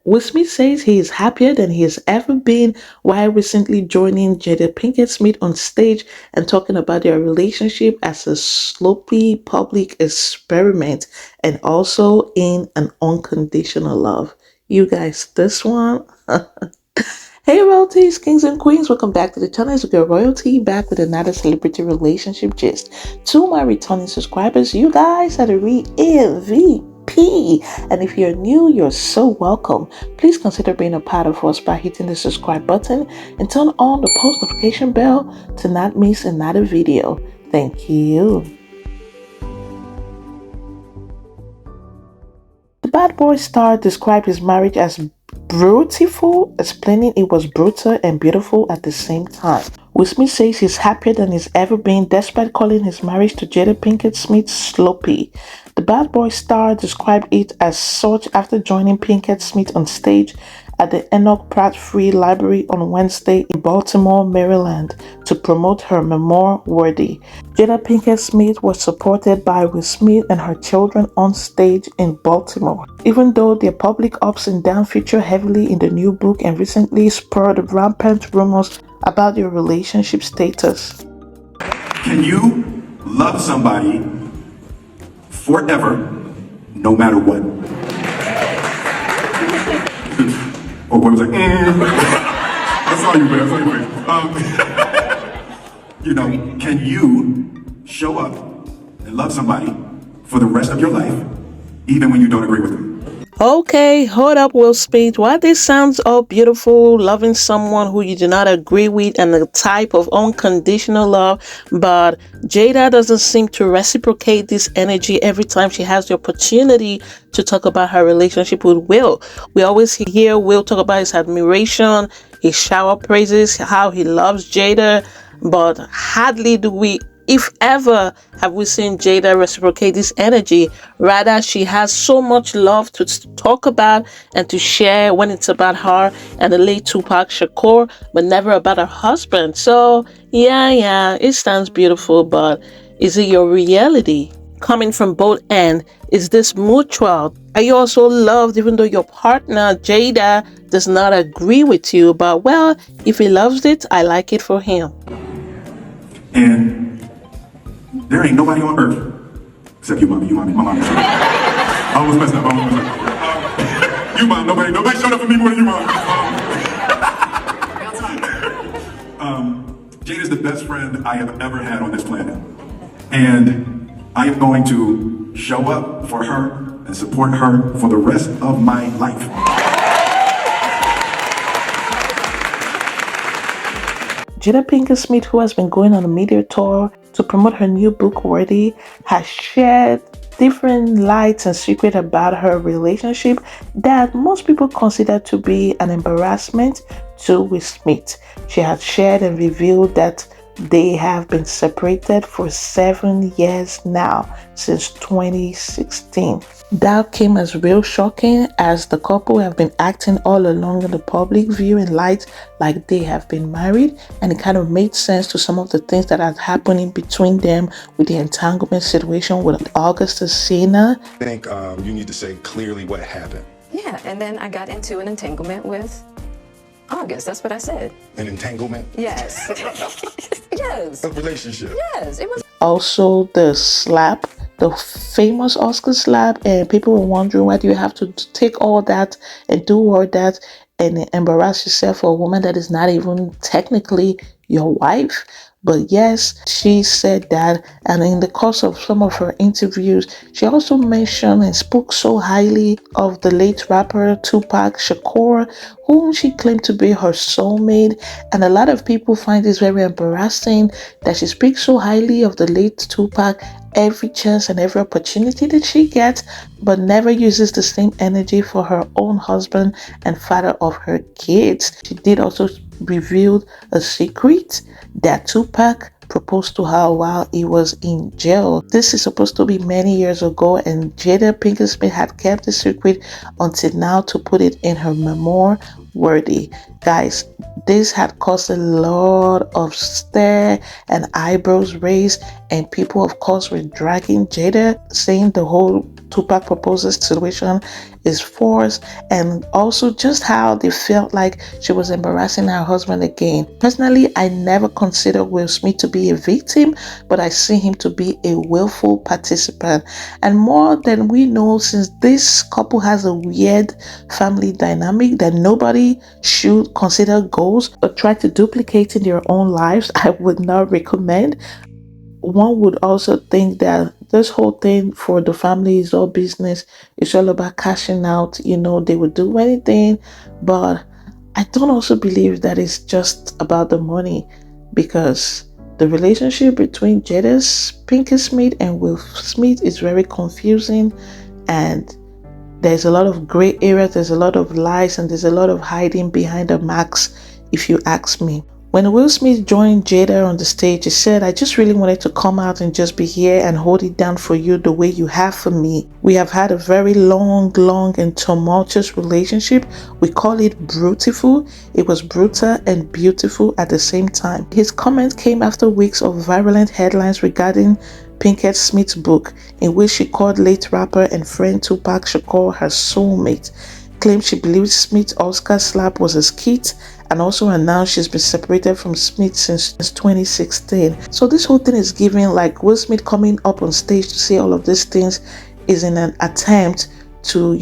Will Smith says he is happier than he has ever been while recently joining Jada Pinkett Smith on stage and talking about their relationship as a sloppy public experiment and also in an unconditional love. You guys, this one. Hey royalties, kings and queens, welcome back to the channel. It's your royalty back with another celebrity relationship gist. To my returning subscribers, you guys are the real MVP. And if you're new, you're so welcome. Please consider being a part of us by hitting the subscribe button and turn on the post notification bell to not miss another video. Thank you. The Bad Boy star described his marriage as beautiful, explaining it was brutal and beautiful at the same time. Will Smith says he's happier than he's ever been despite calling his marriage to Jada Pinkett Smith sloppy. The Bad Boy star described it as such after joining Pinkett Smith on stage at the Enoch Pratt Free Library on Wednesday in Baltimore, Maryland, to promote her memoir, 𝕊𝕦𝕓𝕖. Jada Pinkett Smith was supported by Will Smith and her children on stage in Baltimore. Even though their public ups and downs feature heavily in the new book and recently spurred rampant rumors about their relationship status. Can you love somebody forever, no matter what? Oh, boy was like, I saw you, man. You know, can you show up and love somebody for the rest of your life, even when you don't agree with them? Okay, hold up, Will Smith. While this sounds all beautiful, loving someone who you do not agree with and the type of unconditional love, but Jada doesn't seem to reciprocate this energy every time she has the opportunity to talk about her relationship with Will. We always hear Will talk about his admiration, his shower praises, how he loves Jada, but hardly do we, if ever, have we seen Jada reciprocate this energy. Rather, she has so much love to talk about and to share when it's about her and the late Tupac Shakur, but never about her husband. So, yeah, it sounds beautiful, but is it your reality? Coming from both ends, is this mutual? Are you also loved even though your partner, Jada, does not agree with you? But, well, if he loves it, I like it for him. And there ain't nobody on earth except you, mommy. My mom. I almost messed up. You, mom. Nobody showed up for me more than you, mom. Jada's the best friend I have ever had on this planet, and I am going to show up for her and support her for the rest of my life. Jada Pinkett Smith, who has been going on a media tour to promote her new book, 𝕊𝕦𝕓𝕖, has shared different lights and secrets about her relationship that most people consider to be an embarrassment to Will Smith. She has shared and revealed that they have been separated for 7 years now, since 2016. That came as real shocking, as the couple have been acting all along in the public view and light like they have been married, and it kind of made sense to some of the things that are happening between them with the entanglement situation with Augustus Sena. I think you need to say clearly what happened. Yeah, and then I got into an entanglement with August. That's what I said. An entanglement? Yes. Yes. A relationship? Yes, it was. Also, the slap, the famous Oscar slap, and people were wondering why do you have to take all that and do all that and embarrass yourself for a woman that is not even technically your wife. But yes, she said that, and in the course of some of her interviews, she also mentioned and spoke so highly of the late rapper Tupac Shakur, whom she claimed to be her soulmate. And a lot of people find this very embarrassing that she speaks so highly of the late Tupac every chance and every opportunity that she gets, but never uses the same energy for her own husband and father of her kids. She did also reveal a secret that Tupac proposed to her while he was in jail. This is supposed to be many years ago, and Jada Pinkett Smith had kept the secret until now to put it in her memoir, 𝕊𝕦𝕓𝕤𝕗. Guys, this had caused a lot of stare and eyebrows raised, and people of course were dragging Jada, saying the whole Tupac proposal situation is forced, and also just how they felt like she was embarrassing her husband again. Personally, I never consider Will Smith to be a victim, but I see him to be a willful participant. And more than we know, since this couple has a weird family dynamic that nobody should consider goals or try to duplicate in their own lives, I would not recommend. One would also think that this whole thing for the family is all business. It's all about cashing out. They would do anything. But I don't also believe that it's just about the money, because the relationship between Jada Pinkett Smith and Will Smith is very confusing, and there's a lot of gray area, there's a lot of lies, and there's a lot of hiding behind the masks, if you ask me. When Will Smith joined Jada on the stage, he said, "I just really wanted to come out and just be here and hold it down for you the way you have for me. We have had a very long and tumultuous relationship. We call it brutiful. It was brutal and beautiful at the same time." His comment came after weeks of virulent headlines regarding Pinkett Smith's book, in which she called late rapper and friend Tupac Shakur her soulmate, claimed she believes Smith's Oscar slap was a skit, and also announced she's been separated from Smith since 2016. So this whole thing is giving like Will Smith coming up on stage to say all of these things is in an attempt to,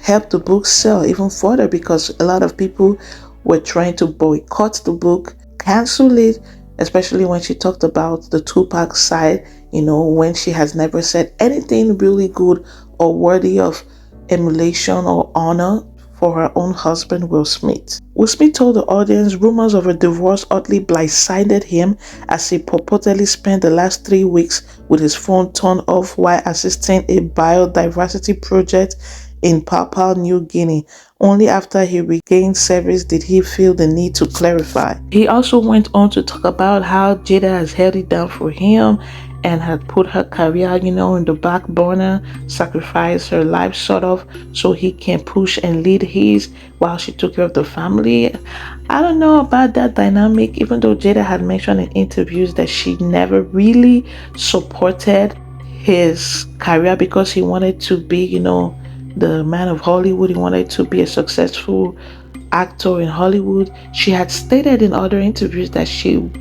help the book sell even further, because a lot of people were trying to boycott the book, cancel it, especially when she talked about the Tupac side, when she has never said anything really good or worthy of emulation or honor for her own husband, Will Smith. Will Smith told the audience rumors of a divorce utterly blindsided him, as he purportedly spent the last 3 weeks with his phone turned off while assisting a biodiversity project in Papua New Guinea. Only after he regained service did he feel the need to clarify. He also went on to talk about how Jada has held it down for him and had put her career, in the back burner, sacrificed her life sort of, so he can push and lead his while she took care of the family. I don't know about that dynamic, even though Jada had mentioned in interviews that she never really supported his career because he wanted to be, the man of Hollywood. He wanted to be a successful actor in Hollywood. She had stated in other interviews that she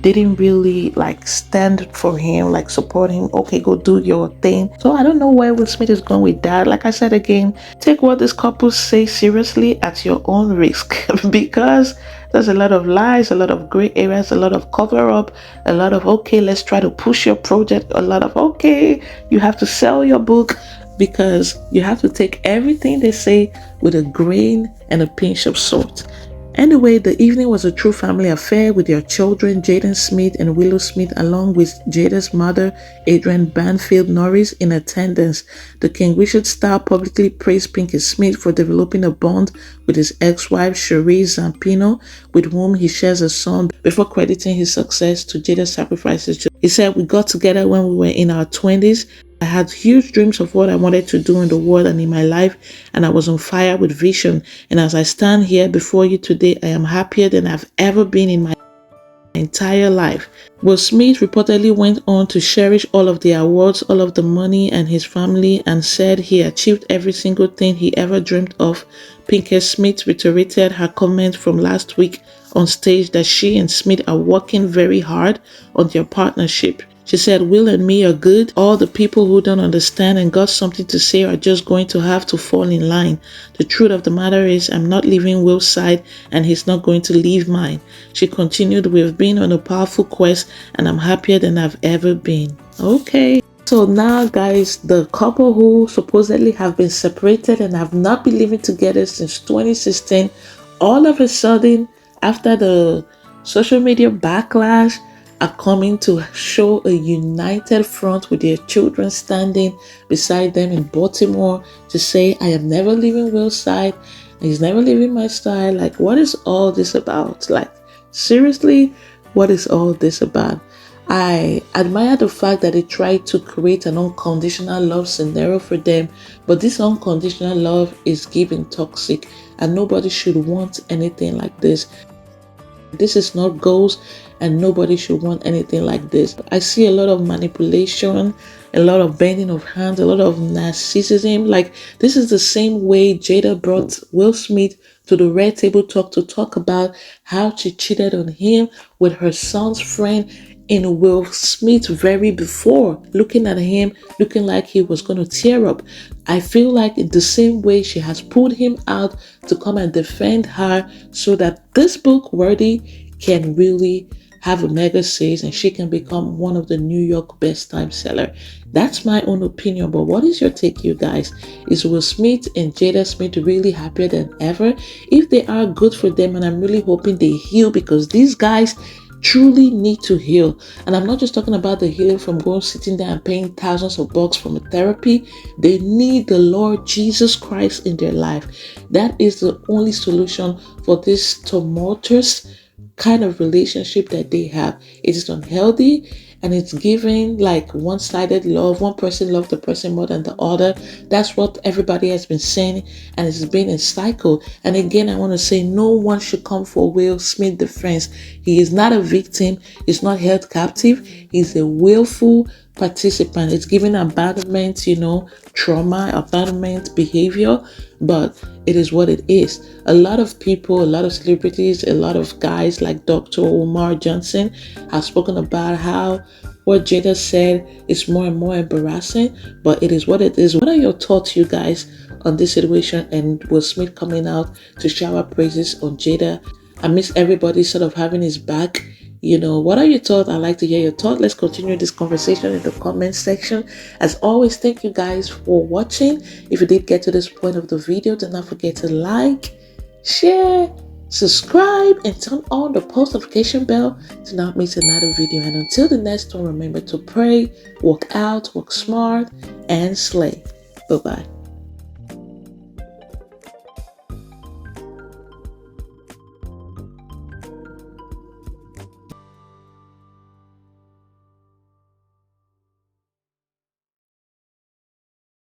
didn't really stand for him, support him. Okay, go do your thing. So I don't know where Will Smith is going with that. Like I said again, take what this couple say seriously at your own risk because there's a lot of lies, a lot of gray areas, a lot of cover up, a lot of, okay, let's try to push your project, a lot of, okay, you have to sell your book, because you have to take everything they say with a grain and a pinch of salt. Anyway, the evening was a true family affair with their children, Jaden Smith and Willow Smith, along with Jada's mother, Adrienne Banfield Norris, in attendance. The King Richard star publicly praised Pinkett Smith for developing a bond with his ex-wife, Cherie Zampino, with whom he shares a son, before crediting his success to Jada's sacrifices. He said, "We got together when we were in our 20s. I had huge dreams of what I wanted to do in the world and in my life, and I was on fire with vision. And as I stand here before you today, I am happier than I've ever been in my entire life." Will Smith reportedly went on to cherish all of the awards, all of the money, and his family, and said he achieved every single thing he ever dreamed of. Pinkett Smith reiterated her comment from last week on stage that she and Smith are working very hard on their partnership. She said, "Will and me are good. All the people who don't understand and got something to say are just going to have to fall in line. The truth of the matter is I'm not leaving Will's side and he's not going to leave mine." She continued, "We've been on a powerful quest and I'm happier than I've ever been." Okay. So now, guys, the couple who supposedly have been separated and have not been living together since 2016, all of a sudden, after the social media backlash, are coming to show a united front with their children standing beside them in Baltimore to say, "I am never leaving Will's side. He's never leaving my side." Like, what is all this about? Like, seriously, what is all this about? I admire the fact that they tried to create an unconditional love scenario for them, but this unconditional love is given toxic, and nobody should want anything like this. This is not goals, and nobody should want anything like this. I see a lot of manipulation, a lot of bending of hands, a lot of narcissism. Like, this is the same way Jada brought Will Smith to the Red Table Talk to talk about how she cheated on him with her son's friend in Will Smith very before, looking at him, looking like he was going to tear up. I feel like in the same way she has pulled him out to come and defend her so that this book, Worthy, can really have a mega sales and she can become one of the New York best time seller. That's my own opinion, but what is your take, you guys? Is Will Smith and Jada Smith really happier than ever? If they are, good for them, and I'm really hoping they heal, because these guys truly need to heal. And I'm not just talking about the healing from going sitting there and paying thousands of bucks from a therapy. They need the Lord Jesus Christ in their life. That is the only solution for this tumultuous kind of relationship that they have. It is unhealthy, and it's giving like one-sided love. One person loves the person more than the other. That's what everybody has been saying, and it's been a cycle. And again, I want to say, no one should come for Will Smith defense. He is not a victim. He's not held captive. He's a willful participant. It's giving abandonment, trauma, abandonment behavior, but it is what it is. A lot of people, a lot of celebrities, a lot of guys like Dr. Umar Johnson have spoken about how what Jada said is more and more embarrassing, but it is what it is. What are your thoughts, you guys, on this situation and Will Smith coming out to shower praises on Jada? I miss everybody sort of having his back. What are your thoughts? I'd like to hear your thoughts. Let's continue this conversation in the comment section. As always, thank you guys for watching. If you did get to this point of the video, do not forget to like, share, subscribe, and turn on the post notification bell to not miss another video. And until the next one, remember to pray, work out, work smart, and slay. Bye-bye.